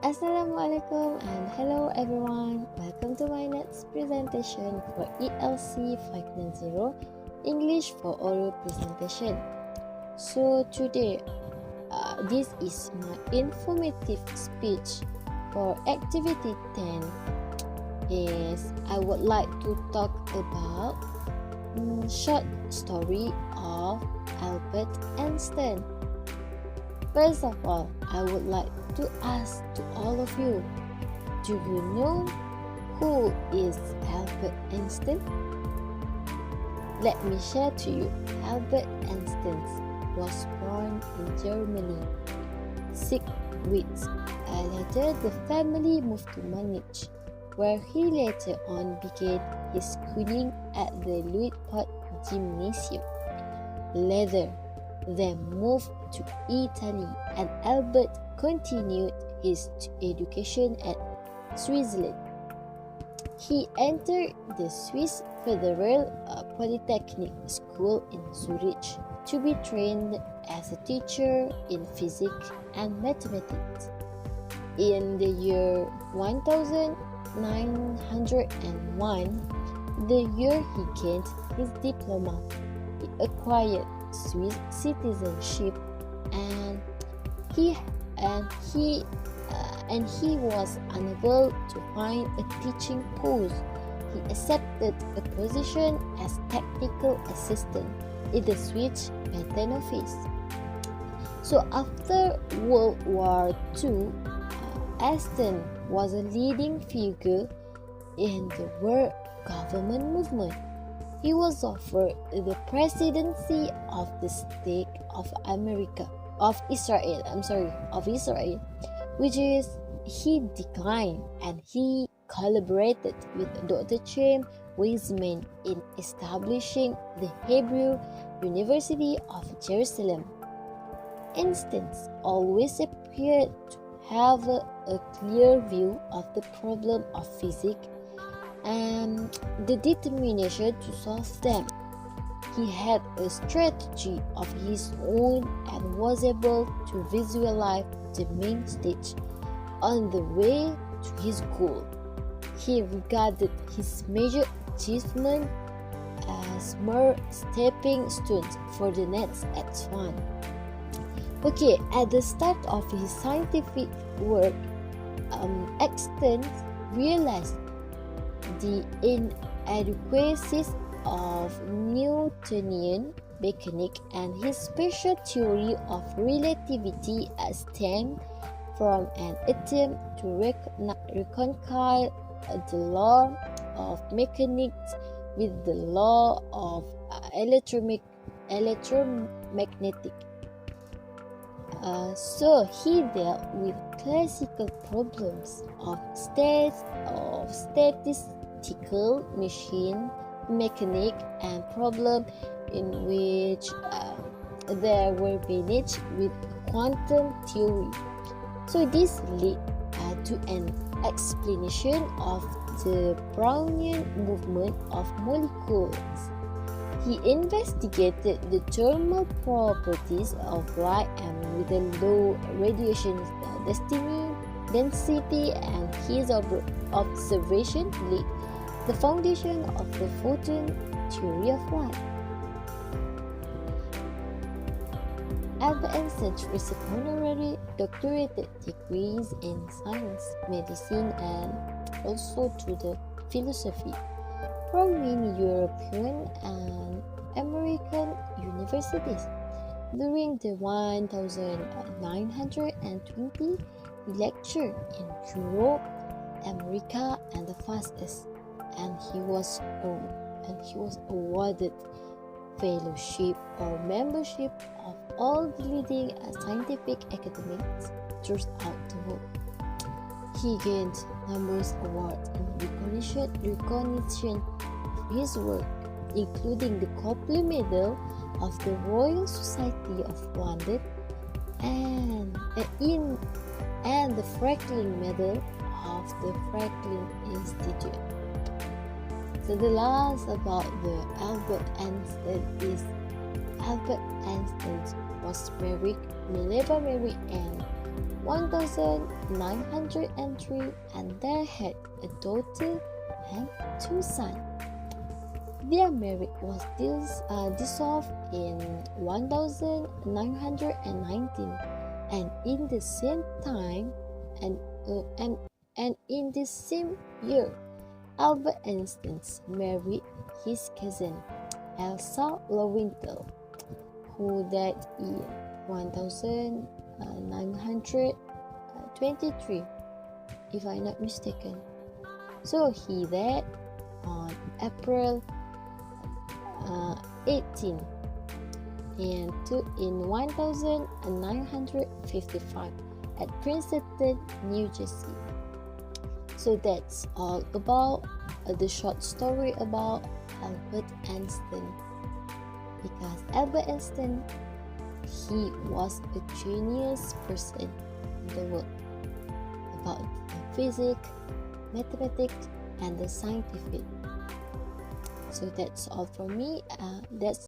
Assalamualaikum and hello everyone. Welcome to my next presentation for ELC 590 English for Oral Presentation. So today, this is my informative speech for activity 10. I would like to talk about short story of Albert Einstein. First of all, I would like to ask to all of you, do you know who is Albert Einstein? Let me share to you. Albert Einstein was born in Germany. 6 weeks later, the family moved to Munich, where he later on began his schooling at the Luitpold Gymnasium. Later, they moved to Italy, and Albert continued his education at Switzerland. He entered the Swiss Federal Polytechnic School in Zurich to be trained as a teacher in physics and mathematics. In the year 1901, the year he gained his diploma, he acquired Swiss citizenship, and he was unable to find a teaching post. He accepted a position as technical assistant in the Swiss Patent Office. So after World War II, Einstein was a leading figure in the world government movement. He was offered the presidency of the state of Israel, which is he declined, and he collaborated with Dr. Chaim Weizmann in establishing the Hebrew University of Jerusalem. Einstein always appeared to have a clear view of the problem of physics and the determination to solve them. He had a strategy of his own and was able to visualize the main stage on the way to his goal. He regarded his major achievement as mere stepping stones for the next advance. At the start of his scientific work, Einstein realized the inadequacies of Newtonian mechanics, and his special theory of relativity stemmed from an attempt to reconcile the law of mechanics with the law of electromagnetic. So he dealt with classical problems of statistical machine mechanics and problems in which they were managed with quantum theory. So this led to an explanation of the Brownian movement of molecules. He investigated the thermal properties of light and with a low radiation density, and his observation laid the foundation of the photon theory of light. Albert Einstein received honorary doctorate degrees in science, medicine, and also to the philosophy from many European and American universities. During the 1920, he lectured in Europe, America, and the Far East, and he was awarded fellowship or membership of all the leading scientific academies throughout the world. He gained numerous awards in recognition of his work, including the Copley Medal of the Royal Society of London and the Franklin Medal of the Franklin Institute. So the last about the Albert Einstein is Albert Einstein was married, never married, and 1903, and they had a daughter and two sons. Their marriage was dissolved in 1919, and in the same time, and in the same year, Albert Einstein married his cousin Elsa Lowenthal, who died in 1923, if I'm not mistaken. So he died on April 18 in 1955 at Princeton, New Jersey. So that's all about the short story about Albert Einstein. Because Albert Einstein, he was a genius person in the world about the physics, mathematics, and the scientific. So that's all from me. That's